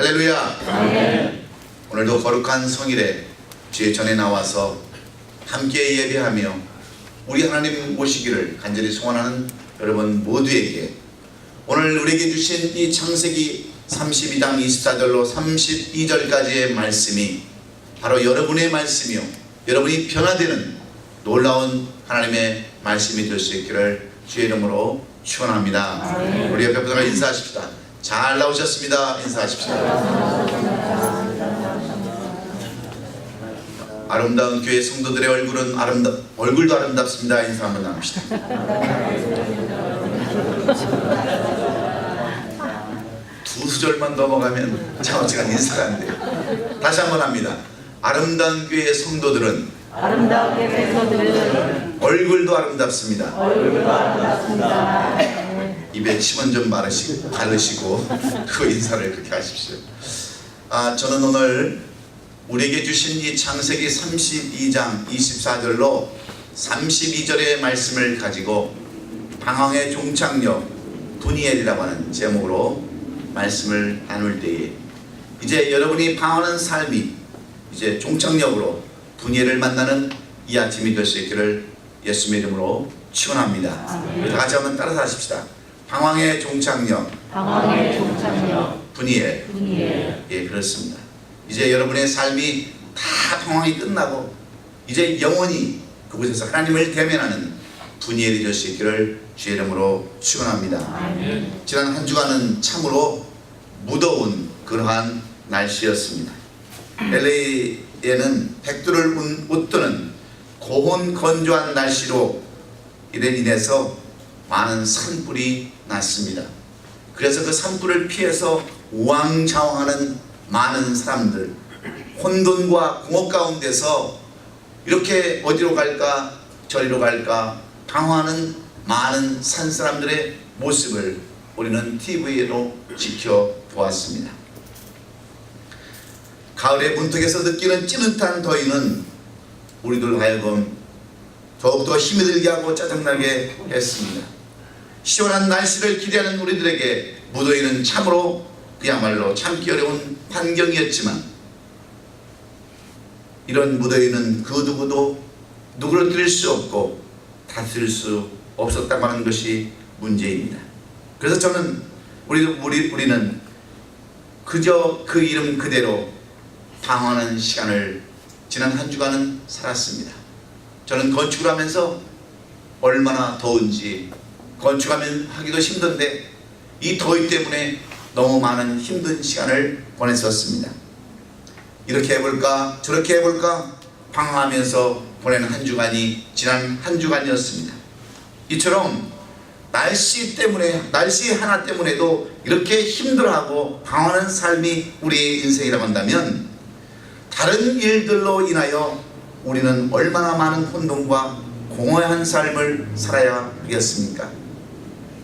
할렐루야. 아멘. 오늘도 거룩한 성일에 주의 전에 나와서 함께 예배하며 우리 하나님 모시기를 간절히 소원하는 여러분 모두에게 오늘 우리에게 주신 이 창세기 32장 24절로 32절까지의 말씀이 바로 여러분의 말씀이요, 여러분이 변화되는 놀라운 하나님의 말씀이 될 수 있기를 주의 이름으로 축원합니다. 우리 옆에 분들과 인사하십시다. 잘 나오셨습니다. 인사하십시다. 아름다운 교회 성도들의 얼굴은 얼굴도 아름답습니다. 인사 한번 나눕시다. 두 수절만 넘어가면 차원시간 인사가 안 돼요. 다시 한번 합니다. 아름다운 교회의 성도들은 얼굴도 아름답습니다. 입에 침은 좀 바르시고 그 인사를 그렇게 하십시오. 저는 오늘 우리에게 주신 이 창세기 32장 24절로 32절의 말씀을 가지고 방황의 종착역 분이엘이라고 하는 제목으로 말씀을 나눌 때에 이제 여러분이 방황하는 삶이 이제 종착역으로 분이엘을 만나는 이 아침이 될 수 있기를 예수님의 이름으로 축원합니다. 다 같이 한번 따라서 하십시다. 방황의 종착역 분이엘. 예, 그렇습니다. 이제 여러분의 삶이 다 방황이 끝나고 이제 영원히 그곳에서 하나님을 대면하는 분이엘이 될 수 있기를 주의 이름으로 축원합니다. 지난 한 주간은 참으로 무더운 그러한 날씨였습니다. LA에는 백두를 웃도는 고온 건조한 날씨로 인해서 많은 산불이 났습니다. 그래서 그 산불을 피해서 우왕좌왕하는 많은 사람들, 혼돈과 공허 가운데서 이렇게 어디로 갈까 저리로 갈까 방황하는 많은 산사람들의 모습을 우리는 TV로 지켜보았습니다. 가을의 문턱에서 느끼는 찌릿한 더위는 우리들 하여금 더욱더 힘이 들게 하고 짜증나게 했습니다. 시원한 날씨를 기대하는 우리들에게 무더위는 참으로 그야말로 참기 어려운 환경이었지만 이런 무더위는 그 누구도 누구를 들일 수 없고 다스릴 수 없었다고 하는 것이 문제입니다. 그래서 저는 우리는 그저 그 이름 그대로 방황하는 시간을 지난 한 주간은 살았습니다. 저는 건축을 하면서 얼마나 더운지 건축하기도 힘든데 이 더위 때문에 너무 많은 힘든 시간을 보냈었습니다. 이렇게 해볼까 저렇게 해볼까 방황하면서 보내는 한 주간이 지난 한 주간이었습니다. 이처럼 날씨 하나 때문에도 이렇게 힘들어하고 방황하는 삶이 우리의 인생이라고 한다면 다른 일들로 인하여 우리는 얼마나 많은 혼돈과 공허한 삶을 살아야 하겠습니까?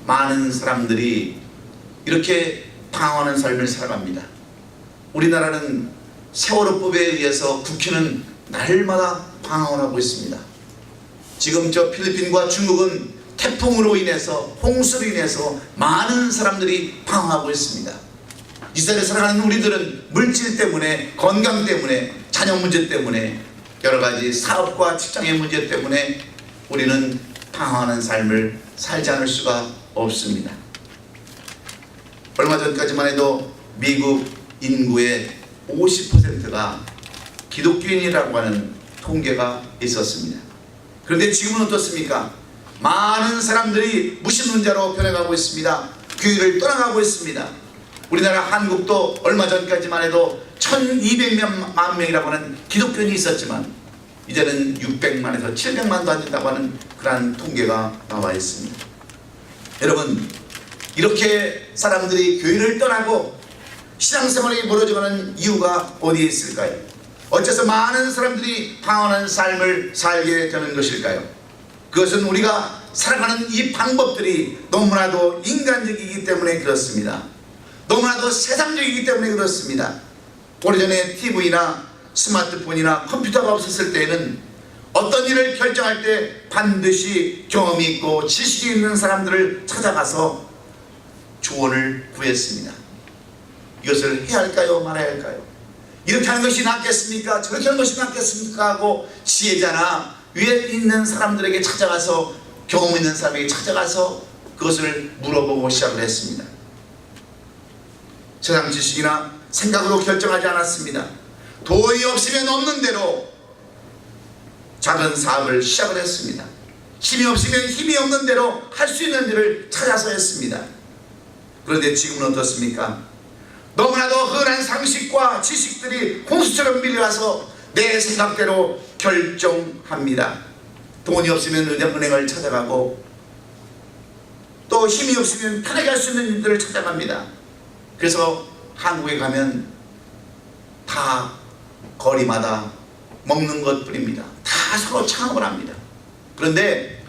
많은 사람들이 이렇게 방황하는 삶을 살아갑니다. 우리나라는 세월호법에 의해서 국회는 날마다 방황을 하고 있습니다. 지금 저 필리핀과 중국은 태풍으로 인해서 홍수로 인해서 많은 사람들이 방황하고 있습니다. 이스라엘에 살아가는 우리들은 물질 때문에, 건강 때문에, 자녀 문제 때문에, 여러 가지 사업과 직장의 문제 때문에 우리는 방황하는 삶을 살지 않을 수가 없습니다. 얼마 전까지만 해도 미국 인구의 50%가 기독교인이라고 하는 통계가 있었습니다. 그런데 지금은 어떻습니까? 많은 사람들이 무신론자로 변해가고 있습니다. 교회를 떠나가고 있습니다. 우리나라 한국도 얼마 전까지만 해도 1200만 명이라고 하는 기독교인이 있었지만 이제는 600만에서 700만도 안 된다고 하는 그러한 통계가 나와 있습니다. 여러분, 이렇게 사람들이 교회를 떠나고 신앙생활이 멀어져가는 이유가 어디에 있을까요? 어째서 많은 사람들이 방황하는 삶을 살게 되는 것일까요? 그것은 우리가 살아가는 이 방법들이 너무나도 인간적이기 때문에 그렇습니다. 너무나도 세상적이기 때문에 그렇습니다. 오래전에 TV나 스마트폰이나 컴퓨터가 없었을 때에는 어떤 일을 결정할 때 반드시 경험이 있고 지식이 있는 사람들을 찾아가서 조언을 구했습니다. 이것을 해야 할까요? 말아야 할까요? 이렇게 하는 것이 낫겠습니까? 저렇게 하는 것이 낫겠습니까? 하고 지혜자나 위에 있는 사람들에게 찾아가서, 경험 있는 사람에게 찾아가서 그것을 물어보고 시작을 했습니다. 세상 지식이나 생각으로 결정하지 않았습니다. 돈이 없으면 없는 대로 작은 사업을 시작을 했습니다. 힘이 없으면 힘이 없는 대로 할 수 있는 일을 찾아서 했습니다. 그런데 지금은 어떻습니까? 너무나도 흔한 상식과 지식들이 홍수처럼 밀려와서 내 생각대로 결정합니다. 돈이 없으면 은행을 찾아가고, 또 힘이 없으면 편하게 할 수 있는 일들을 찾아갑니다. 그래서 한국에 가면 다 거리마다 먹는 것뿐입니다. 다 서로 창업을 합니다. 그런데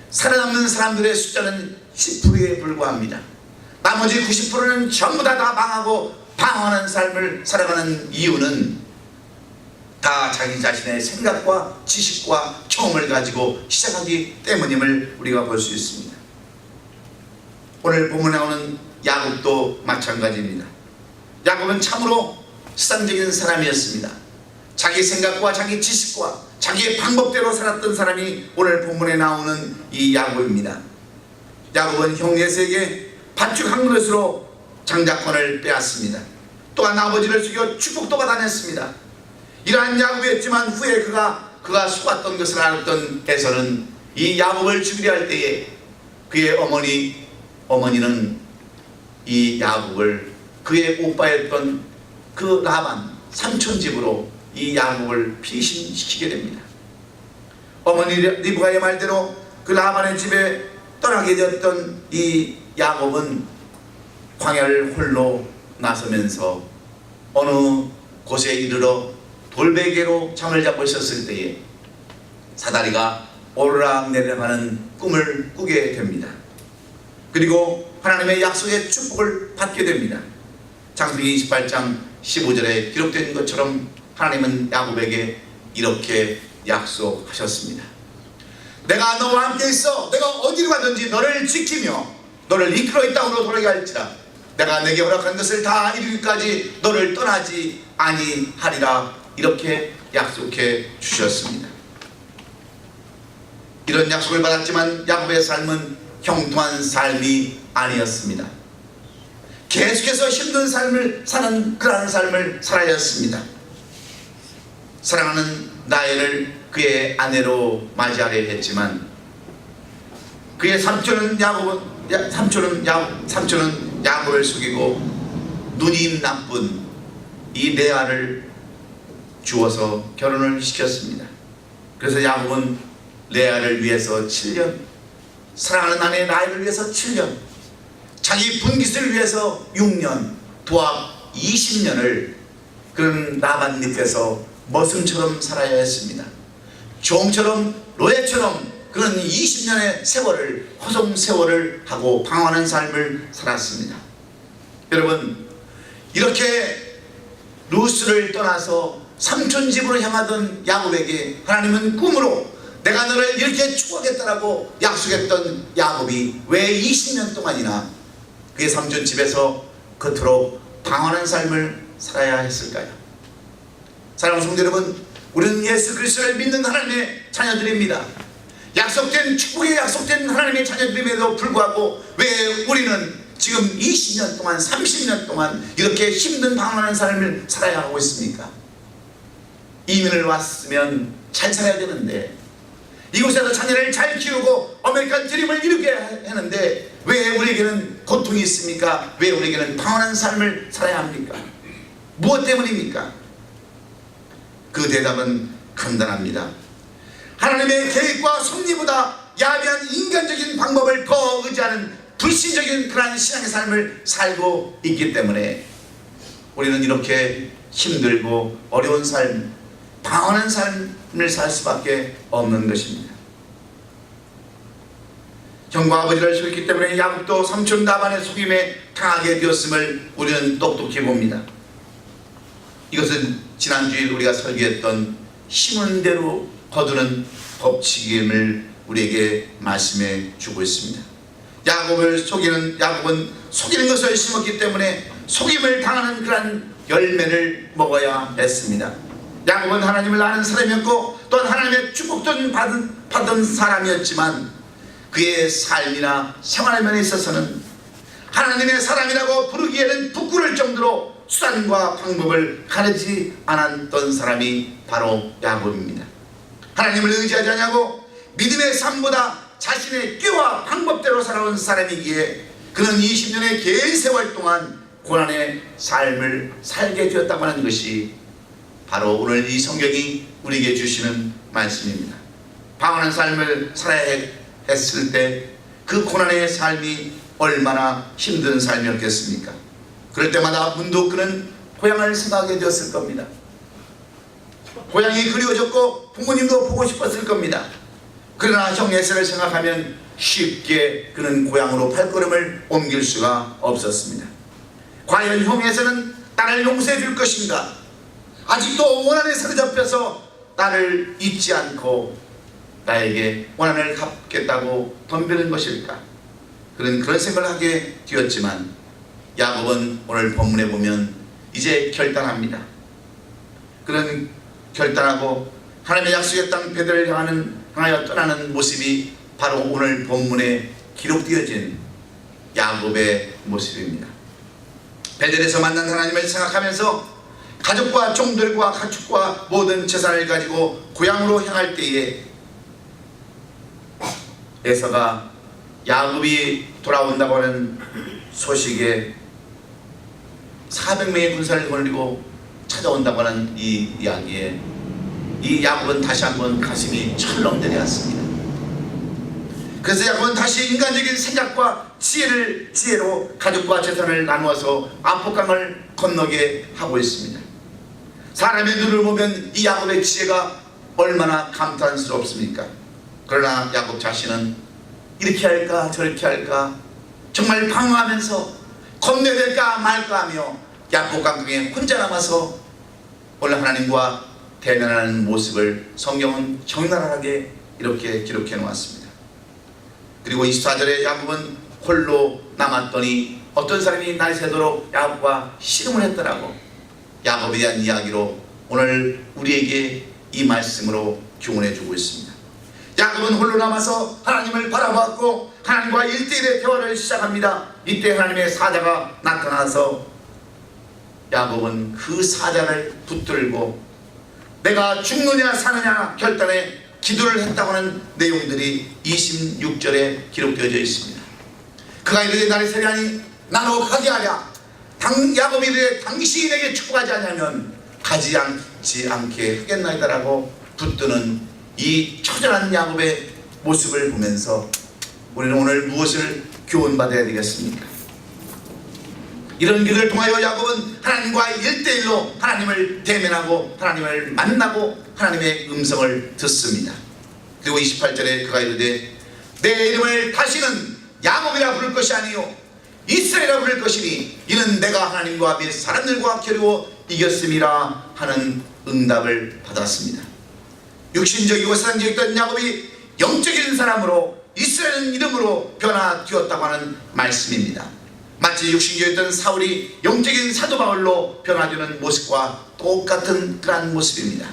살아남는 사람들의 숫자는 10%에 불과합니다. 나머지 90%는 전부 다 망하고 방황하는 삶을 살아가는 이유는 다 자기 자신의 생각과 지식과 경험을 가지고 시작하기 때문임을 우리가 볼 수 있습니다. 오늘 본문에 나오는 야곱도 마찬가지입니다. 야곱은 참으로 세상적인 사람이었습니다. 자기 생각과 자기 지식과 자기의 방법대로 살았던 사람이 오늘 본문에 나오는 이 야곱입니다. 야곱은 형 에서에게 밭죽 한 그릇으로 장자권을 빼앗습니다. 또한 아버지를 죽여 축복도 받아냈습니다. 이러한 야곱이었지만 후에 그가 속았던 것을 알았던 에서는 이 야곱을 죽이려 할 때에 그의 어머니는 이 야곱을 그의 오빠였던 그 라반 삼촌 집으로 이 야곱을 피신시키게 됩니다. 어머니 리브가의 말대로 그 라반의 집에 떠나게 되었던 이 야곱은 광야를 홀로 나서면서 어느 곳에 이르러 돌베개로 잠을 자고 있었을 때에 사다리가 오르락 내려가는 꿈을 꾸게 됩니다. 그리고 하나님의 약속의 축복을 받게 됩니다. 창세기 28장 15절에 기록된 것처럼 하나님은 야곱에게 이렇게 약속하셨습니다. 내가 너와 함께 있어 내가 어디로 가든지 너를 지키며 너를 이끌어 이 땅으로 돌아가게 할지라. 내가 내게 허락한 것을 다 이루기까지 너를 떠나지 아니하리라. 이렇게 약속해 주셨습니다. 이런 약속을 받았지만 야곱의 삶은 형통한 삶이 아니었습니다. 계속해서 힘든 삶을 사는 그러한 삶을 살아야 했습니다. 사랑하는 라헬을 그의 아내로 맞이하려 했지만 그의 삼촌은 야곱을 속이고 눈이 나쁜 이 레아를 주어서 결혼을 시켰습니다. 그래서 야곱은 레아를 위해서 7년, 사랑하는 아내 라헬을 위해서 7년, 자기 분깃을 위해서 6년, 도합 20년을 그런 라반 밑에서 머슴처럼 살아야 했습니다. 종처럼 노예처럼 그런 20년의 세월을, 허송 세월을 하고 방황하는 삶을 살았습니다. 여러분, 이렇게 루스를 떠나서 삼촌 집으로 향하던 야곱에게 하나님은 꿈으로 내가 너를 이렇게 축복하겠다라고 약속했던 야곱이 왜 20년 동안이나 그의 삼촌 집에서 그토록 방황하는 삶을 살아야 했을까요? 사랑하는 성도 여러분, 우리는 예수 그리스도를 믿는 하나님의 자녀들입니다. 약속된 축복에 약속된 하나님의 자녀들임에도 불구하고 왜 우리는 지금 20년 동안 30년 동안 이렇게 힘든 방황하는 삶을 살아야 하고 있습니까? 이민을 왔으면 잘 살아야 되는데, 이곳에서 자녀를 잘 키우고 아메리칸 드림을 이루게 하는데 왜 우리에게는 고통이 있습니까? 왜 우리에게는 방황하는 삶을 살아야 합니까? 무엇 때문입니까? 그 대답은 간단합니다. 하나님의 계획과 섭리보다 야비한 인간적인 방법을 더 의지하는 불신적인 그러한 신앙의 삶을 살고 있기 때문에 우리는 이렇게 힘들고 어려운 삶, 방황하는 삶을 살 수밖에 없는 것입니다. 형과 아버지를 속였기 때문에 야곱도 삼촌 라반의 속임에 당하게 되었음을 우리는 똑똑히 봅니다. 이것은 지난주에 우리가 설교했던 힘은 대로 거두는 법칙임을 우리에게 말씀해 주고 있습니다. 야곱은 속이는 것을 심었기 때문에 속임을 당하는 그런 열매를 먹어야 했습니다. 야곱은 하나님을 아는 사람이었고 또한 하나님의 축복도 받은 사람이었지만 그의 삶이나 생활면에 있어서는 하나님의 사람이라고 부르기에는 부끄러울 정도로 수단과 방법을 가리지 않았던 사람이 바로 야곱입니다. 하나님을 의지하지 않냐고 믿음의 삶보다 자신의 꾀와 방법대로 살아온 사람이기에 그는 20년의 긴 세월 동안 고난의 삶을 살게 되었다고 하는 것이 바로 오늘 이 성경이 우리에게 주시는 말씀입니다. 방황한 삶을 살아야 했을 때 그 고난의 삶이 얼마나 힘든 삶이었겠습니까? 그럴 때마다 문득 그는 고향을 생각하게 되었을 겁니다. 고향이 그리워졌고 부모님도 보고 싶었을 겁니다. 그러나 형 에서를 생각하면 쉽게 그는 고향으로 발걸음을 옮길 수가 없었습니다. 과연 형 에서는 나를 용서해 줄 것인가? 아직도 원한에 사로잡혀서 나를 잊지 않고 나에게 원한을 갚겠다고 덤비는 것일까? 그런 생각을 하게 되었지만 야곱은 오늘 본문에 보면 이제 결단합니다. 그는 결단하고 하나님의 약속의 땅 베델을 향하여 떠나는 모습이 바로 오늘 본문에 기록되어진 야곱의 모습입니다. 베델에서 만난 하나님을 생각하면서 가족과 종들과 가축과 모든 재산을 가지고 고향으로 향할 때에 에서가 야곱이 돌아온다고 하는 소식에 400명의 군사를 거느리고 찾아온다고 하는 이 이야기에 이 야곱은 다시 한번 가슴이 철렁대려왔습니다. 그래서 야곱은 다시 인간적인 생각과 지혜로 가족과 재산을 나누어서 압록강을 건너게 하고 있습니다. 사람의 눈을 보면 이 야곱의 지혜가 얼마나 감탄스럽습니까? 그러나 야곱 자신은 이렇게 할까 저렇게 할까 정말 방황하면서 건너야 될까 말까 하며 압록강에 혼자 남아서 오늘 하나님과 대면하는 모습을 성경은 적나라하게 이렇게 기록해 놓았습니다. 그리고 24절에 야곱은 홀로 남았더니 어떤 사람이 날 새도록 야곱과 씨름을 했더라고. 야곱에 대한 이야기로 오늘 우리에게 이 말씀으로 교훈해 주고 있습니다. 야곱은 홀로 남아서 하나님을 바라봤고 하나님과 1대1의 대화를 시작합니다. 이때 하나님의 사자가 나타나서 야곱은 그 사자를 붙들고 내가 죽느냐 사느냐 결단에 기도를 했다고 하는 내용들이 26절에 기록되어져 있습니다. 그가 이르되 나를 세리하니 나로 가게 하랴. 야곱이 이르되 당신이 내게 축복하지 않으면 가지 않게 하겠나이다라고 붙드는 이 처절한 야곱의 모습을 보면서 우리는 오늘 무엇을 교훈받아야 되겠습니까? 이런 길을 통하여 야곱은 하나님과 1대1로 하나님을 대면하고 하나님을 만나고 하나님의 음성을 듣습니다. 그리고 28절에 그가 이르되 내 이름을 다시는 야곱이라 부를 것이 아니요 이스라엘이라 부를 것이니 이는 내가 하나님과 및 사람들과 겨루어 이겼음이라 하는 응답을 받았습니다. 육신적이고 세상적이었던 야곱이 영적인 사람으로 이스라엘 이름으로 변화되었다고 하는 말씀입니다. 마치 육신적이었던 사울이 영적인 사도 바울로 변화되는 모습과 똑같은 그러한 모습입니다.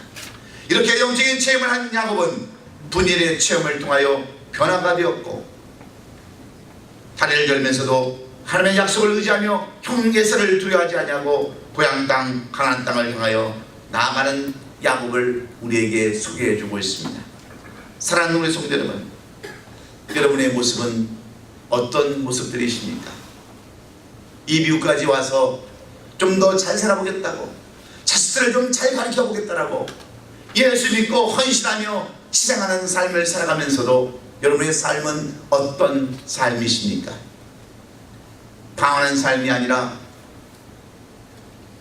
이렇게 영적인 체험을 한 야곱은 분일의 체험을 통하여 변화가 되었고 다리를 열면서도 하나님의 약속을 의지하며 형 에서를 두려워하지 아니하고 고향 땅 가나안 땅을 향하여 나아가는 야곱을 우리에게 소개해 주고 있습니다. 사랑하는 우리 성도 여러분, 여러분의 모습은 어떤 모습들이십니까? 이 미국까지 와서 좀 더 잘 살아보겠다고, 자식들을 좀 잘 가르쳐 보겠다라고 예수 믿고 헌신하며 시장하는 삶을 살아가면서도 여러분의 삶은 어떤 삶이십니까? 방황하는 삶이 아니라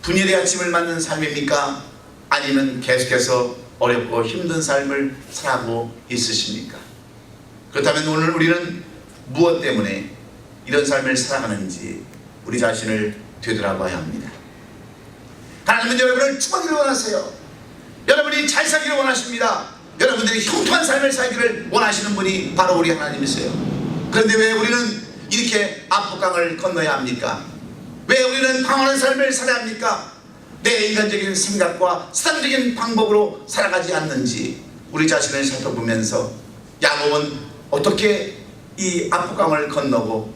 분열의 아침을 맞는 삶입니까? 아니면 계속해서 어렵고 힘든 삶을 살아가고 있으십니까? 그렇다면 오늘 우리는 무엇 때문에 이런 삶을 살아가는지 우리 자신을 되돌아봐야 합니다. 하나님은 여러분을 축복하기를 원하세요. 여러분이 잘 살기를 원하십니다. 여러분들이 형통한 삶을 살기를 원하시는 분이 바로 우리 하나님이세요. 그런데 왜 우리는 이렇게 압록강을 건너야 합니까? 왜 우리는 방황하는 삶을 살아야 합니까? 내 인간적인 생각과 세상적인 방법으로 살아가지 않는지 우리 자신을 살펴보면서 야곱은 어떻게 이 압록강을 건너고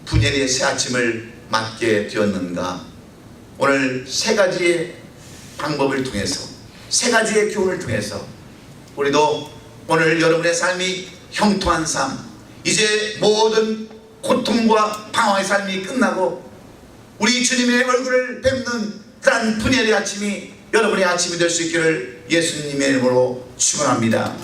분열의 새 아침을 맞게 되었는가? 오늘 세 가지의 방법을 통해서, 세 가지의 교훈을 통해서 우리도 오늘 여러분의 삶이 형통한 삶, 이제 모든 고통과 방황의 삶이 끝나고 우리 주님의 얼굴을 뵙는 그러한 분열의 아침이 여러분의 아침이 될 수 있기를 예수님의 이름으로 축원합니다.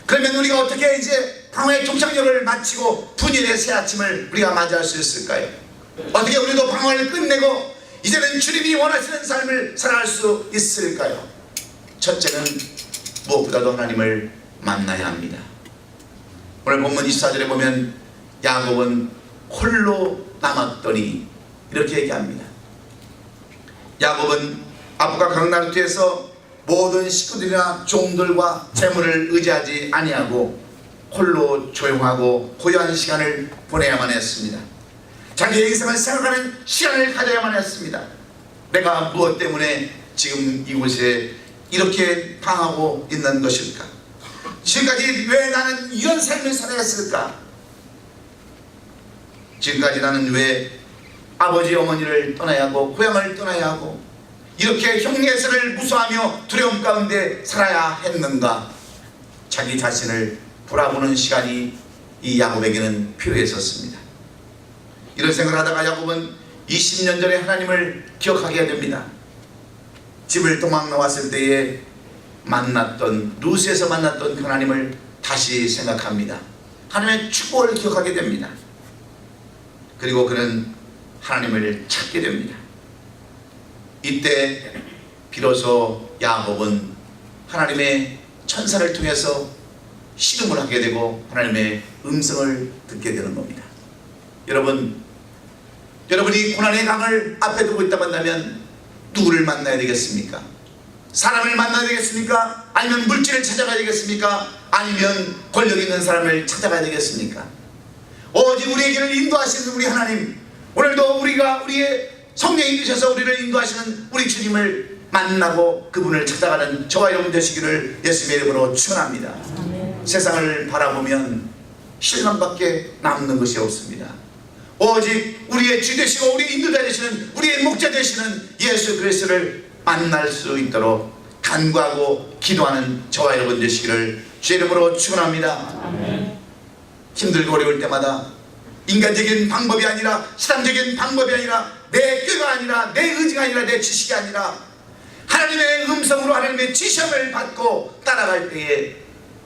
그러면 우리가 어떻게 이제 방황의 종착역을 마치고 분열의 새 아침을 우리가 맞이할 수 있을까요? 어떻게 우리도 방황을 끝내고 이제는 주님이 원하시는 삶을 살아갈 수 있을까요? 첫째는 무엇보다도 하나님을 만나야 합니다. 오늘 본문 24절에 보면 야곱은 홀로 남았더니 이렇게 얘기합니다. 야곱은 압록강 강나루트에서 모든 식구들이나 종들과 재물을 의지하지 아니하고 홀로 조용하고 고요한 시간을 보내야만 했습니다. 자기의 인생을 생각하는 시간을 가져야만 했습니다. 내가 무엇 때문에 지금 이곳에 이렇게 방하고 있는 것일까? 지금까지 왜 나는 이런 삶을 살아야 했을까? 지금까지 나는 왜 아버지 어머니를 떠나야 하고 고향을 떠나야 하고 이렇게 형제세를 무서워하며 두려움 가운데 살아야 했는가? 자기 자신을 돌아보는 시간이 이 야곱에게는 필요했었습니다. 이런 생각을 하다가 야곱은 20년 전에 하나님을 기억하게 됩니다. 집을 도망 나왔을 때에 만났던, 루스에서 만났던 그 하나님을 다시 생각합니다. 하나님의 축복을 기억하게 됩니다. 그리고 그는 하나님을 찾게 됩니다. 이때 비로소 야곱은 하나님의 천사를 통해서 씨름을 하게 되고 하나님의 음성을 듣게 되는 겁니다. 여러분이 고난의 강을 앞에 두고 있다고 한다면 누구를 만나야 되겠습니까? 사람을 만나야 되겠습니까? 아니면 물질을 찾아가야 되겠습니까? 아니면 권력 있는 사람을 찾아가야 되겠습니까? 오직 우리에게를 인도하시는 우리 하나님, 오늘도 우리의 성령이 되셔서 우리를 인도하시는 우리 주님을 만나고 그분을 찾아가는 저와 여러분 되시기를 예수님의 이름으로 축원합니다. 세상을 바라보면 실망밖에 남는 것이 없습니다. 오직 우리의 주 되시고 우리의 인도자 되시는 우리의 목자 되시는 예수 그리스도를 만날 수 있도록 간구하고 기도하는 저와 여러분 되시기를 주의 이름으로 축원합니다. 힘들고 어려울 때마다 인간적인 방법이 아니라 시간적인 방법이 아니라 내 꾀가 아니라 내 의지가 아니라 내 지식이 아니라 하나님의 음성으로 하나님의 지시함을 받고 따라갈 때에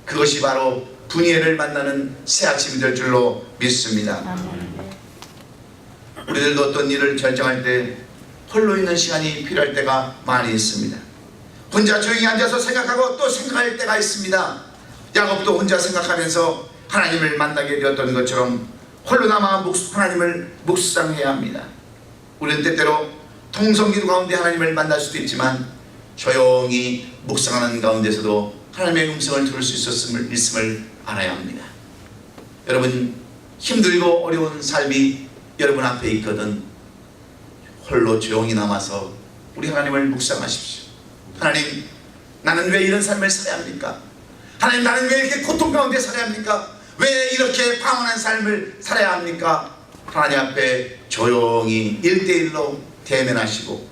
그것이 바로 분이엘을 만나는 새 아침이 될 줄로 믿습니다. 우리들도 어떤 일을 결정할 때 홀로 있는 시간이 필요할 때가 많이 있습니다. 혼자 조용히 앉아서 생각하고 또 생각할 때가 있습니다. 야곱도 혼자 생각하면서 하나님을 만나게 되었던 것처럼 홀로 남아 하나님을 묵상해야 합니다. 우리는 때때로 통성기도 가운데 하나님을 만날 수도 있지만 조용히 묵상하는 가운데서도 하나님의 음성을 들을 수 있음을 알아야 합니다. 여러분, 힘들고 어려운 삶이 여러분 앞에 있거든 홀로 조용히 남아서 우리 하나님을 묵상하십시오. 하나님, 나는 왜 이런 삶을 살아야 합니까? 하나님, 나는 왜 이렇게 고통 가운데 살아야 합니까? 왜 이렇게 방황한 삶을 살아야 합니까? 하나님 앞에 조용히 1대1로 대면하시고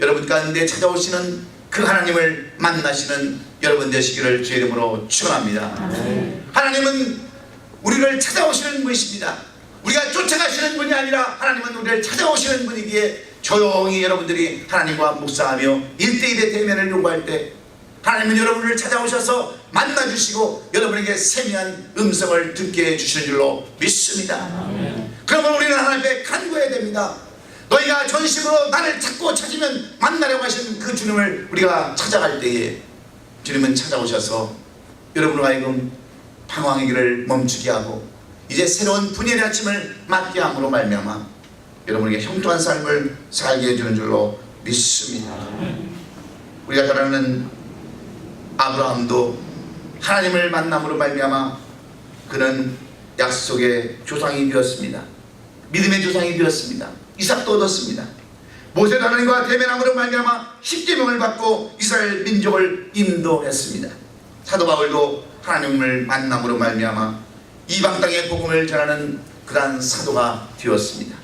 여러분 가운데 찾아오시는 그 하나님을 만나시는 여러분 되시기를 주의 이름으로 축원합니다. 하나님은 우리를 찾아오시는 분이십니다. 우리가 쫓아가시는 분이 아니라 하나님은 우리를 찾아오시는 분이기에 조용히 여러분들이 하나님과 묵상하며 1대1의 대면을 요구할 때 하나님은 여러분을 찾아오셔서 만나주시고 여러분에게 세미한 음성을 듣게 해주시는 줄로 믿습니다. 그러면 우리는 하나님 앞에 간구해야 됩니다. 너희가 전심으로 나를 찾고 찾으면 만나려고 하신 그 주님을 우리가 찾아갈 때에 주님은 찾아오셔서 여러분으로 하여금 방황의 길을 멈추게 하고 이제 새로운 분열의 아침을 맞게 함으로 말미암아 여러분에게 형통한 삶을 살게 해주는 줄로 믿습니다. 우리가 잘 아는 아브라함도 하나님을 만남으로 말미암아 그는 약속의 조상이 되었습니다. 믿음의 조상이 되었습니다. 이삭도 얻었습니다. 모세도 하나님과 대면함으로 말미암아 10계명을 받고 이스라엘 민족을 인도했습니다. 사도 바울도 하나님을 만남으로 말미암아 이방 땅의 복음을 전하는 그러한 사도가 되었습니다.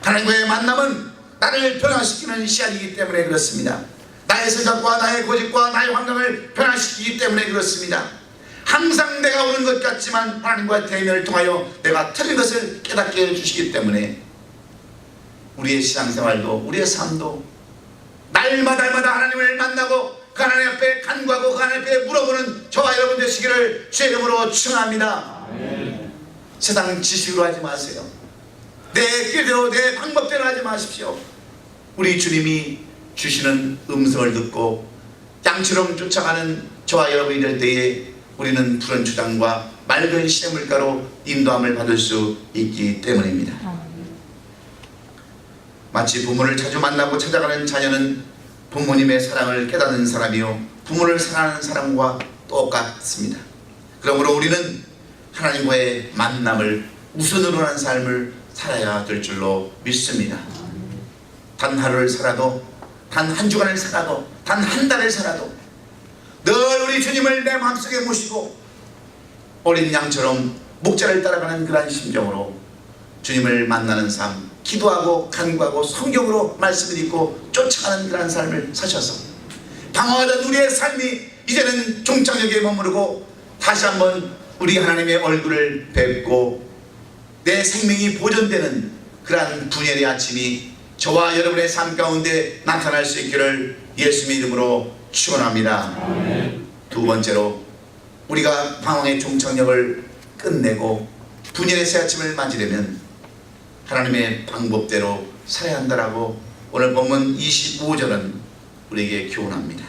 하나님과의 만남은 나를 변화시키는 시간이기 때문에 그렇습니다. 나의 생각과 나의 고집과 나의 환경을 변화시키기 때문에 그렇습니다. 항상 내가 옳은 것 같지만 하나님과의 대면을 통하여 내가 틀린 것을 깨닫게 해주시기 때문에 우리의 신앙생활도 우리의 삶도 날마다 하나님을 만나고 그 하나님 앞에 간구하고 그 하나님 앞에 물어보는 저와 여러분 되시기를 주의 이름으로 축원합니다. 세상 지식으로 하지 마세요. 내 길대로 내 방법대로 하지 마십시오. 우리 주님이 주시는 음성을 듣고 양처럼 쫓아가는 저와 여러분이 될 때에 우리는 푸른 주장과 맑은 시냇물가로 인도함을 받을 수 있기 때문입니다. 마치 부모를 자주 만나고 찾아가는 자녀는 부모님의 사랑을 깨닫는 사람이요 부모를 사랑하는 사람과 똑같습니다. 그러므로 우리는 하나님과의 만남을 우선으로 하는 삶을 살아야 될 줄로 믿습니다. 단 하루를 살아도 단 한 주간을 살아도 단 한 달을 살아도 늘 우리 주님을 내 마음속에 모시고 어린 양처럼 목자를 따라가는 그러한 심정으로 주님을 만나는 삶, 기도하고 간구하고 성경으로 말씀을 읽고 쫓아가는 그러한 삶을 사셔서 방황하던 우리의 삶이 이제는 종착역에 머무르고 다시 한번 우리 하나님의 얼굴을 뵙고 내 생명이 보존되는 그러한 분열의 아침이 저와 여러분의 삶 가운데 나타날 수 있기를 예수님의 이름으로 축원합니다. 두 번째로 우리가 방황의 종착역을 끝내고 분열의 새 아침을 맞이려면 하나님의 방법대로 살아야 한다라고 오늘 본문 25절은 우리에게 교훈합니다.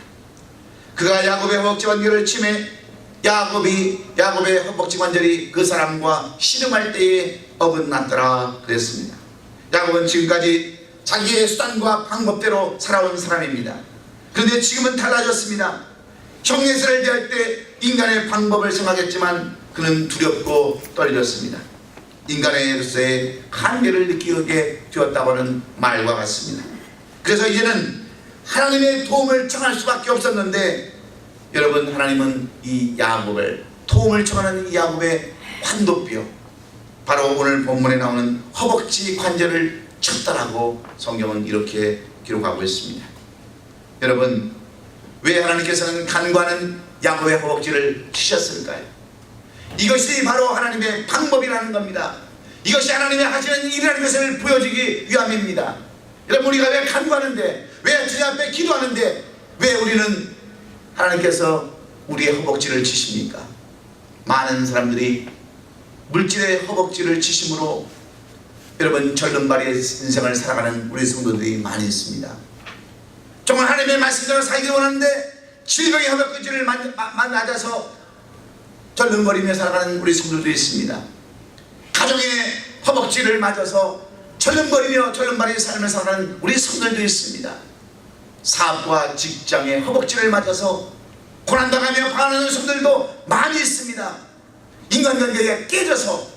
그가 야곱의 허벅지 관절을 치매 야곱의 허벅지 관절이 그 사람과 씨름할 때에 어긋났더라 그랬습니다. 야곱은 지금까지 자기의 수단과 방법대로 살아온 사람입니다. 그런데 지금은 달라졌습니다. 정예슬을 대할 때 인간의 방법을 생각했지만 그는 두렵고 떨렸습니다. 인간으로서의 한계를 느끼게 되었다고 하는 말과 같습니다. 그래서 이제는 하나님의 도움을 청할 수밖에 없었는데 여러분 하나님은 이 야곱을 도움을 청하는 이 야곱의 환도뼈 바로 오늘 본문에 나오는 허벅지 관절을 쳤다라고 성경은 이렇게 기록하고 있습니다. 여러분 왜 하나님께서는 간구하는 야곱의 허벅지를 치셨을까요? 이것이 바로 하나님의 방법이라는 겁니다. 이것이 하나님이 하시는 일이라는 것을 보여주기 위함입니다. 여러분 우리가 왜 간구하는데 왜 주님 앞에 기도하는데 왜 우리는 하나님께서 우리의 허벅지를 치십니까? 많은 사람들이 물질의 허벅지를 치심으로 여러분 절름발이의 인생을 살아가는 우리 성도들이 많이 있습니다. 정말 하나님의 말씀대로 살기를 원하는데 질병의 허벅지를 맞아서 절름거리며 살아가는 우리 성도들이 있습니다. 가정의 허벅지를 맞아서 절름거리며 절름발이의 삶을 살아가는 우리 성도들도 있습니다. 사업과 직장의 허벅지를 맞아서 고난당하며 방황하는 성도들도 많이 있습니다. 인간관계에 깨져서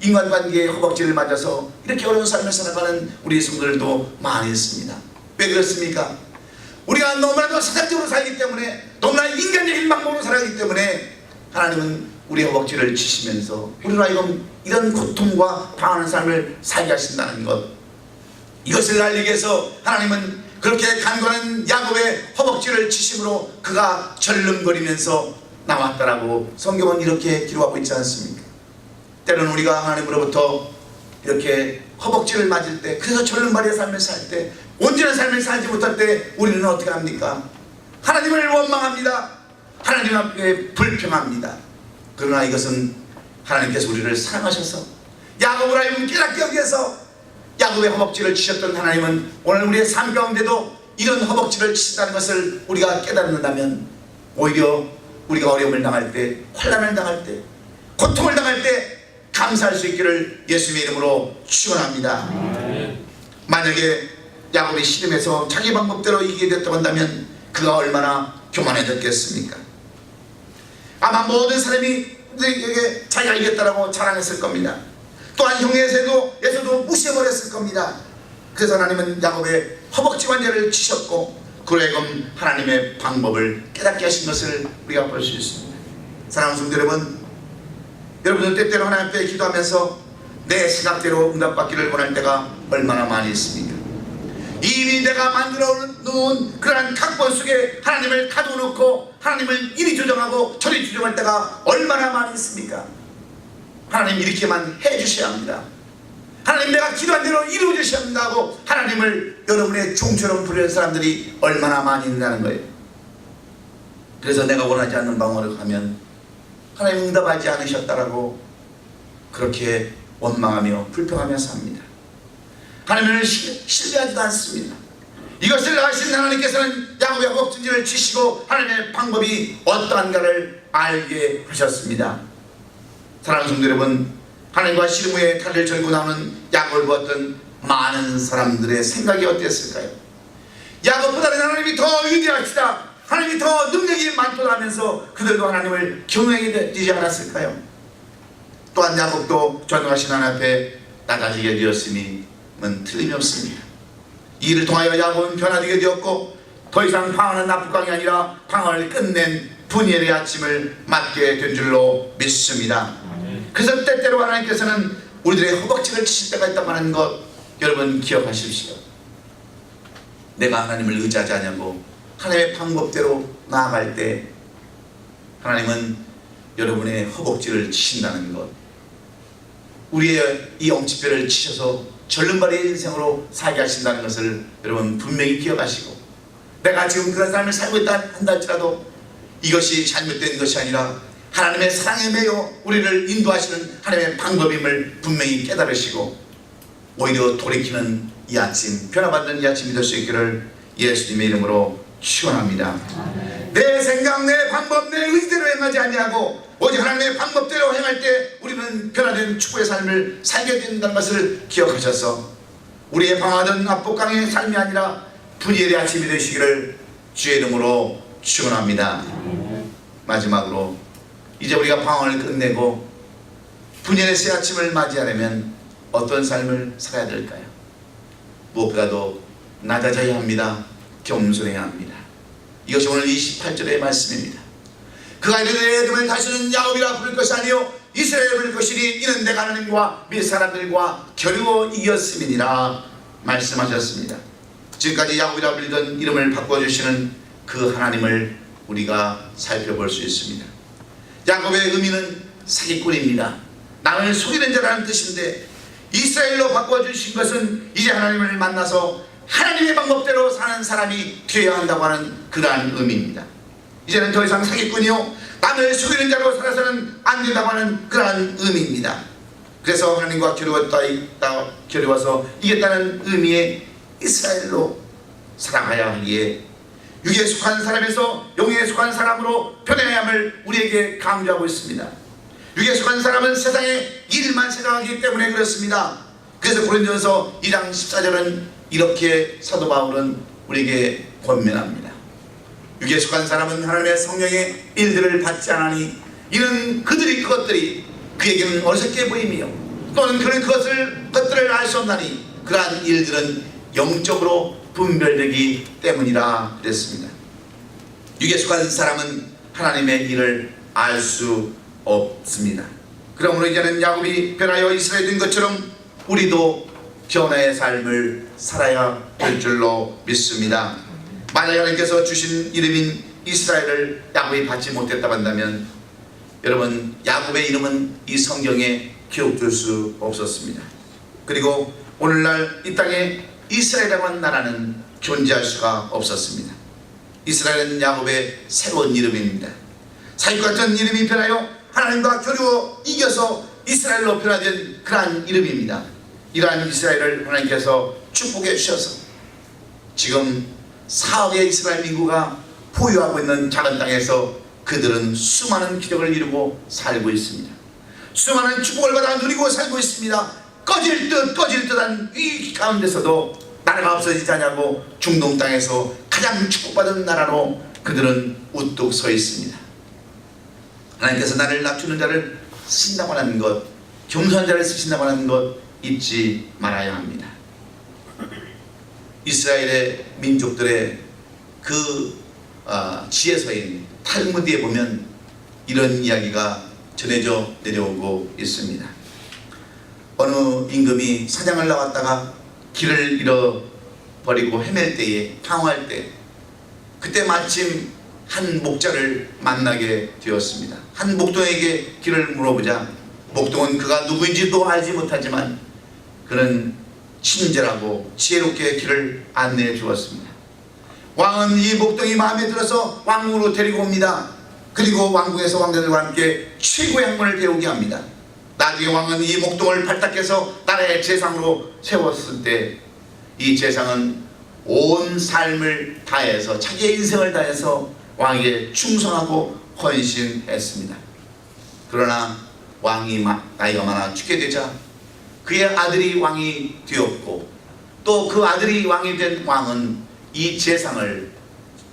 인간관계의 허벅지를 맞아서 이렇게 어려운 삶을 살아가는 우리 성도들도 많이 있습니다. 왜 그렇습니까? 우리가 너무나도 세상적으로 살기 때문에 너무나 인간적인 방법으로 살아가기 때문에 하나님은 우리 허벅지를 치시면서 우리로 하여금 이런 고통과 방황하는 삶을 살게 하신다는 것, 이것을 알리기 위해서 하나님은 그렇게 간과한 야곱의 허벅지를 치심으로 그가 절름거리면서 나왔다라고 성경은 이렇게 기록하고 있지 않습니까? 때로는 우리가 하나님으로부터 이렇게 허벅지를 맞을 때, 그래서 절름발이의 삶을 살 때, 온전한 삶을 살지 못할 때 우리는 어떻게 합니까? 하나님을 원망합니다. 하나님 앞에 불평합니다. 그러나 이것은 하나님께서 우리를 사랑하셔서 야곱을 하여금 깨닫게 하기 위해서 야곱의 허벅지를 치셨던 하나님은 오늘 우리의 삶 가운데도 이런 허벅지를 치신다는 것을 우리가 깨닫는다면 오히려 우리가 어려움을 당할 때, 환난을 당할 때, 고통을 당할 때 감사할 수 있기를 예수님의 이름으로 축원합니다. 만약에 야곱이 씨름해서 자기 방법대로 이기게 됐다고 한다면 그가 얼마나 교만해졌겠습니까? 아마 모든 사람이 자기가 이겼다라고 자랑했을 겁니다. 또한 형에서도 무시해버렸을 겁니다. 그래서 하나님은 야곱의 허벅지 관절을 치셨고 그로 하여금 하나님의 방법을 깨닫게 하신 것을 우리가 볼 수 있습니다. 사랑하는 성도 여러분, 여러분들 때때로 하나님 앞에 기도하면서 내 생각대로 응답받기를 원할 때가 얼마나 많이 있습니까? 이미 내가 만들어 놓은 그러한 각본 속에 하나님을 가둬놓고 하나님을 이리 조정하고 저리 조정할 때가 얼마나 많이 있습니까? 하나님 이렇게만 해주셔야 합니다. 하나님 내가 기도한 대로 이루어주셔야 합니다 하고 하나님을 여러분의 종처럼 부르는 사람들이 얼마나 많이 있다는 거예요. 그래서 내가 원하지 않는 방법으로 가면 하나님 응답하지 않으셨다라고 그렇게 원망하며 불평하며 삽니다. 하나님을 신뢰하지도 않습니다. 이것을 아시는 하나님께서는 야곱의 허벅지를 치시고 하나님의 방법이 어떠한가를 알게 하셨습니다. 사랑하는 성도 여러분, 하나님과 씨름 후에 칼을 절고 나오는 야곱을 보았던 많은 사람들의 생각이 어땠을까요? 야곱보다는 하나님이 더 위대하시다, 하나님이 더 능력이 많도다 하면서 그들도 하나님을 경외하게 되지 않았을까요? 또한 야곱도 전능하신 하나님 앞에 낮아지게 되었음이 틀림이 없습니다. 이 일을 통하여 야곱은 변화되게 되었고 더 이상 방황은 나쁘강이 아니라 방황을 끝낸 분이엘의 아침을 맞게 된 줄로 믿습니다. 그래서 때때로 하나님께서는 우리들의 허벅지를 치실 때가 있다고 하는 것 여러분 기억하십시오. 내가 하나님을 의지하지 않냐고 하나님의 방법대로 나아갈 때 하나님은 여러분의 허벅지를 치신다는 것, 우리의 이 엄지뼈를 치셔서 절름발이의 인생으로 살게 하신다는 것을 여러분 분명히 기억하시고, 내가 지금 그런 삶을 살고 있다 한다 할지라도 이것이 잘못된 것이 아니라 하나님의 사랑에 매여 우리를 인도하시는 하나님의 방법임을 분명히 깨달으시고 오히려 돌이키는 이 아침, 변화받는 이 아침이 될 수 있기를 예수님의 이름으로 축원합니다. 내 생각, 내 방법, 내 의지대로 행하지 아니하고 오직 하나님의 방법대로 행할 때 우리는 변화된 축복의 삶을 살게 된다는 것을 기억하셔서 우리의 방황하던 압복강의 삶이 아니라 분이엘의 아침이 되시기를 주의 이름으로 축원합니다. 마지막으로 이제 우리가 방황을 끝내고 분이엘의 새 아침을 맞이하려면 어떤 삶을 살아야 될까요? 무엇보다도 낮아져야 합니다. 겸손해야 합니다. 이것이 오늘 28절의 말씀입니다. 그가 이르되 내 이름을 다시는 야곱이라 부를 것이 아니요 이스라엘이라 부를 것이니 이는 내가 하나님과 및 사람들과 겨루어 이겼음이니라 말씀하셨습니다. 지금까지 야곱이라 불리던 이름을 바꿔주시는 그 하나님을 우리가 살펴볼 수 있습니다. 야곱의 의미는 사기꾼입니다. 남을 속이는 자라는 뜻인데 이스라엘로 바꿔주신 것은 이제 하나님을 만나서 하나님의 방법대로 사는 사람이 되어야 한다고 하는 그러한 의미입니다. 이제는 더 이상 사기꾼이요 남을 속이는 자로 살아서는 안 된다고 하는 그러한 의미입니다. 그래서 하나님과 겨루어서 이겼다는 의미의 이스라엘로 살아가야 하기에 육에 속한 사람에서 영에 속한 사람으로 변해야 함을 우리에게 강조하고 있습니다. 육에 속한 사람은 세상의 일만 생각하기 때문에 그렇습니다. 그래서 고린도전서 2장 14절은 이렇게 사도 바울은 우리에게 권면합니다. 육에 속한 사람은 하나님의 성령의 일들을 받지 않으니 이는 그것들이 그에게는 어리석게 보이며 또는 그는 그것들을 알 수 없나니 그러한 일들은 영적으로 분별되기 때문이라 그랬습니다. 육에 속한 사람은 하나님의 일을 알 수 없습니다. 그러므로 이제는 야곱이 변하여 이스라엘 된 것처럼 우리도 변화의 삶을 살아야 될 줄로 믿습니다. 만약 하나님께서 주신 이름인 이스라엘을 야곱이 받지 못했다고 한다면 여러분 야곱의 이름은 이 성경에 기록될 수 없었습니다. 그리고 오늘날 이 땅에 이스라엘이라고 하는 나라는 존재할 수가 없었습니다. 이스라엘은 야곱의 새로운 이름입니다. 사익 같은 이름이 변하여 하나님과 겨루어 이겨서 이스라엘로 변화된 그러한 이름입니다. 이러한 이스라엘을 하나님께서 축복해 주셔서 지금 4억의 이스라엘 인구가 보유하고 있는 작은 땅에서 그들은 수많은 기적을 이루고 살고 있습니다. 수많은 축복을 받아 누리고 살고 있습니다. 꺼질 듯한 이 가운데서도 나라가 없어지지 않냐고 중동 땅에서 가장 축복받은 나라로 그들은 우뚝 서 있습니다. 하나님께서 나를 낮추는 자를 쓰신다고 하는 것, 겸손한 자를 쓰신다고 하는 것 잊지 말아야 합니다. 이스라엘의 민족들의 그 지혜서인 탈무드에 보면 이런 이야기가 전해져 내려오고 있습니다. 어느 임금이 사냥을 나왔다가 길을 잃어버리고 헤맬 때에, 방황할 때, 그때 마침 한 목자를 만나게 되었습니다. 한 목동에게 길을 물어보자 목동은 그가 누구인지도 알지 못하지만 그는 친절하고 지혜롭게 길을 안내해 주었습니다. 왕은 이 목동이 마음에 들어서 왕궁으로 데리고 옵니다. 그리고 왕궁에서 왕자들과 함께 최고의 학문을 배우게 합니다. 나중에 왕은 이 목동을 발탁해서 나라의 재상으로 세웠을 때 이 재상은 온 삶을 다해서, 자기의 인생을 다해서 왕에게 충성하고 헌신했습니다. 그러나 왕이 나이가 많아 죽게 되자 그의 아들이 왕이 되었고, 또 그 아들이 왕이 된 왕은 이 재상을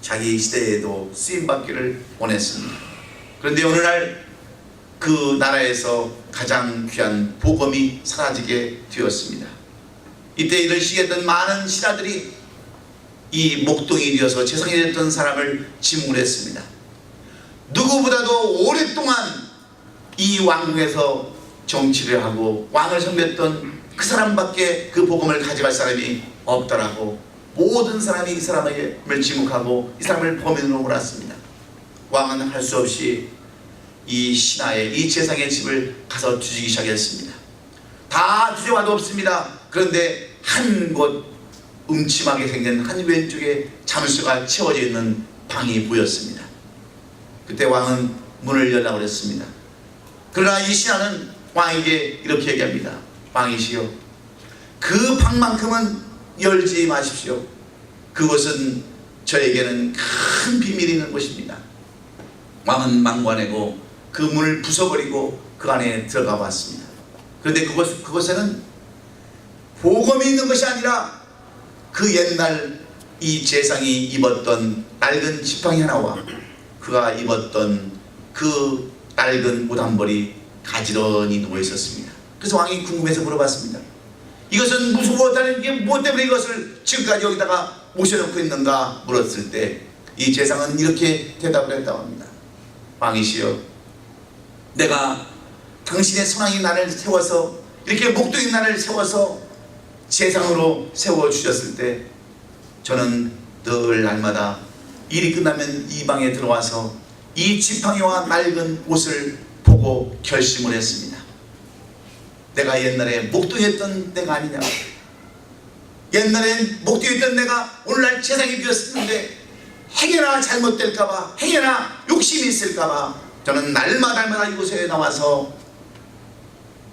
자기 시대에도 쓰임받기를 원했습니다. 그런데 어느 날 그 나라에서 가장 귀한 복음이 사라지게 되었습니다. 이때 이를 시기했던 많은 신하들이 이 목동이 되어서 재상이 됐던 사람을 지목했습니다. 누구보다도 오랫동안 이 왕궁에서 정치를 하고 왕을 섬겼던 그 사람밖에 그 복음을 가져갈 사람이 없더라고 모든 사람이 이 사람을 지목하고 이 사람을 범인으로 몰았습니다. 왕은 할 수 없이 이 신하의, 이 재상의 집을 가서 뒤지기 시작했습니다. 다 뒤져봐도 없습니다. 그런데 한 곳 음침하게 생긴 한 왼쪽에 잠수가 채워져 있는 방이 보였습니다. 그때 왕은 문을 열라고 했습니다. 그러나 이 신하는 왕에게 이렇게 얘기합니다. 왕이시여, 그 방만큼은 열지 마십시오. 그것은 저에게는 큰 비밀이 있는 곳입니다. 왕은 망관내고 그 문을 부숴버리고 그 안에 들어가 봤습니다. 그런데 그곳에는 복음이 있는 것이 아니라 그 옛날 이 재상이 입었던 낡은 지팡이 하나와 그가 입었던 그 낡은 옷 한 벌이 가지런히 누워 있었습니다. 그래서 왕이 궁금해서 물어봤습니다. 이것은 무엇 때문에 이것을 지금까지 여기다가 모셔놓고 있는가 물었을 때 이 재상은 이렇게 대답을 했다고 합니다. 왕이시여, 내가 당신의 선왕이 나를 세워서, 이렇게 목동이 나를 세워서 재상으로 세워주셨을 때 저는 늘 날마다 일이 끝나면 이 방에 들어와서 이 지팡이와 낡은 옷을 보고 결심을 했습니다. 내가 옛날에 목동했던 내가 아니냐, 옛날에 목동했던 내가 오늘날 재상이 되었는데 행여나 잘못될까봐, 행여나 욕심이 있을까봐 저는 날마다 이곳에 나와서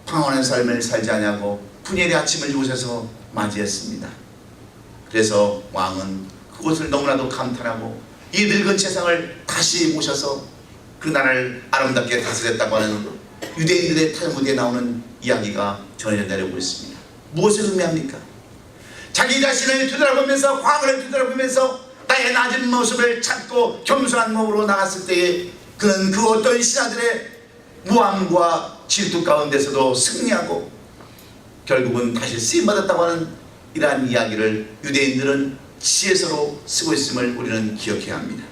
평온한 삶을 살지 않냐고 분열의 아침을 이곳에서 맞이했습니다. 그래서 왕은 그곳을 너무나도 감탄하고 이 늙은 재상을 다시 모셔서 그 나라를 아름답게 다스렸다고 하는 유대인들의 탈무드에 나오는 이야기가 전해져 내려오고 있습니다. 무엇을 의미합니까? 자기 자신을 뒤돌아보면서, 과거를 뒤돌아보면서 나의 낮은 모습을 찾고 겸손한 몸으로 나갔을 때에 그는 그 어떤 신하들의 무함과 질투 가운데서도 승리하고 결국은 다시 쓰임받았다고 하는 이러한 이야기를 유대인들은 지혜서로 쓰고 있음을 우리는 기억해야 합니다.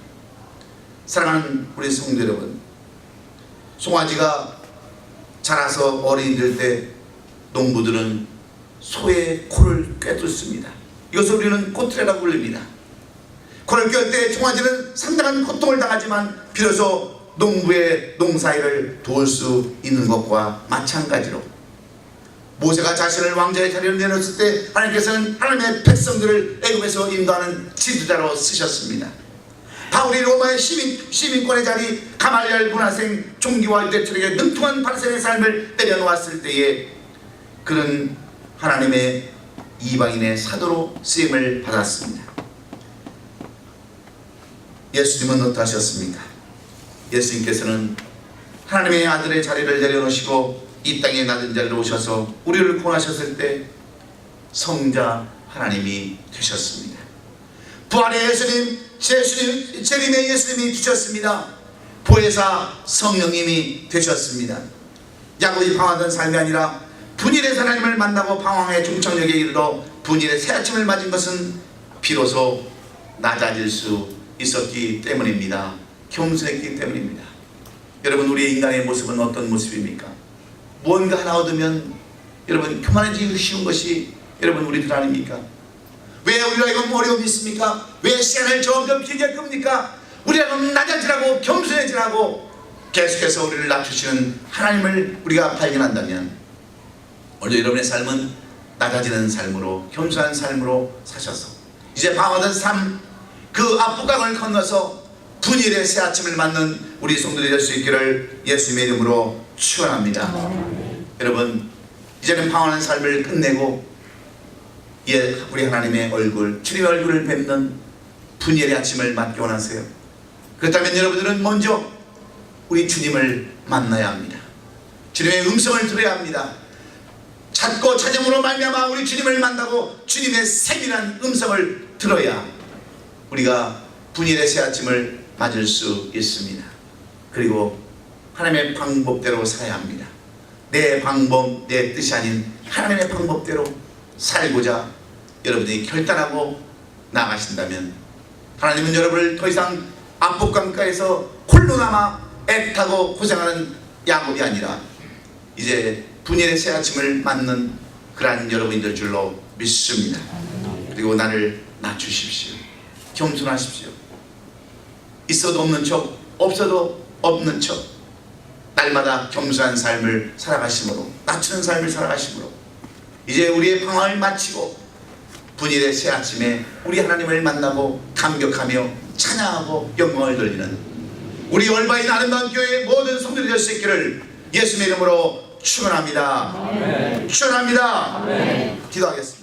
사랑하는 우리 성도 여러분, 송아지가 자라서 어린이 될 때 농부들은 소의 코를 꿰뚫습니다. 이것을 우리는 꼬투리라고 불립니다. 코를 꿰을 때 송아지는 상당한 고통을 당하지만 비로소 농부의 농사일을 도울 수 있는 것과 마찬가지로 모세가 자신을 왕자의 자리로 내놓았을 때 하나님께서는 하나님의 백성들을 애굽에서 인도하는 지도자로 쓰셨습니다. 바울이 로마의 시민권의 자리, 가말리엘 문화생 종기와 유대철에게 능통한 바리새인의 삶을 내려놓았을 때에 그는 하나님의 이방인의 사도로 쓰임을 받았습니다. 예수님은 어떠하셨습니까? 예수님께서는 하나님의 아들의 자리를 내려놓으시고 이 땅에 낮은 자리로 오셔서 우리를 구원하셨을 때 성자 하나님이 되셨습니다. 부활의 예수님, 재림의 예수님이 되셨습니다. 보혜사 성령님이 되셨습니다. 야곱이 방황하던 삶이 아니라 분일의 하나님을 만나고 방황의 종착역에 이르러 분일의 새 아침을 맞은 것은 비로소 낮아질 수 있었기 때문입니다. 겸손했기 때문입니다. 여러분, 우리의 인간의 모습은 어떤 모습입니까? 무언가 하나 얻으면 여러분 교만해지기 쉬운 것이 여러분 우리들 아닙니까? 왜 우리가 이건 어려움이 있습니까? 왜 시간을 점점 길게 끕니까? 우리가 낮아지라고, 겸손해지라고 계속해서 우리를 낮추시는 하나님을 우리가 발견한다면 오늘 여러분의 삶은 낮아지는 삶으로, 겸손한 삶으로 사셔서 이제 방황하던 삶, 그 압박강을 건너서 분일의 새 아침을 맞는 우리 성도들이 될 수 있기를 예수님의 이름으로 축원합니다. 여러분, 이제는 방황하는 삶을 끝내고 우리 하나님의 얼굴, 주님의 얼굴을 뵙는 분일의 아침을 맞기 원하세요? 그렇다면 여러분들은 먼저 우리 주님을 만나야 합니다. 주님의 음성을 들어야 합니다. 찾고 찾음으로 말미암아 우리 주님을 만나고 주님의 세밀한 음성을 들어야 우리가 분일의 새 아침을 맞을 수 있습니다. 그리고 하나님의 방법대로 살아야 합니다. 내 방법, 내 뜻이 아닌 하나님의 방법대로 살고자 여러분이 결단하고 나가신다면 하나님은 여러분을 더 이상 압박강가에서 홀로 남아 애타고 고생하는 야곱이 아니라 이제 분일의 새 아침을 맞는 그러한 여러분이 될 줄로 믿습니다. 그리고 나를 낮추십시오. 겸손하십시오. 있어도 없는 척, 없어도 없는 척 날마다 겸손한 삶을 살아가심으로, 낮추는 삶을 살아가심으로 이제 우리의 방황을 마치고 분일의 새 아침에 우리 하나님을 만나고 감격하며 찬양하고 영광을 돌리는 우리 얼바인 아름다운 교회의 모든 성도들이 될 수 있기를 예수님의 이름으로 축원합니다. 축원합니다. 기도하겠습니다.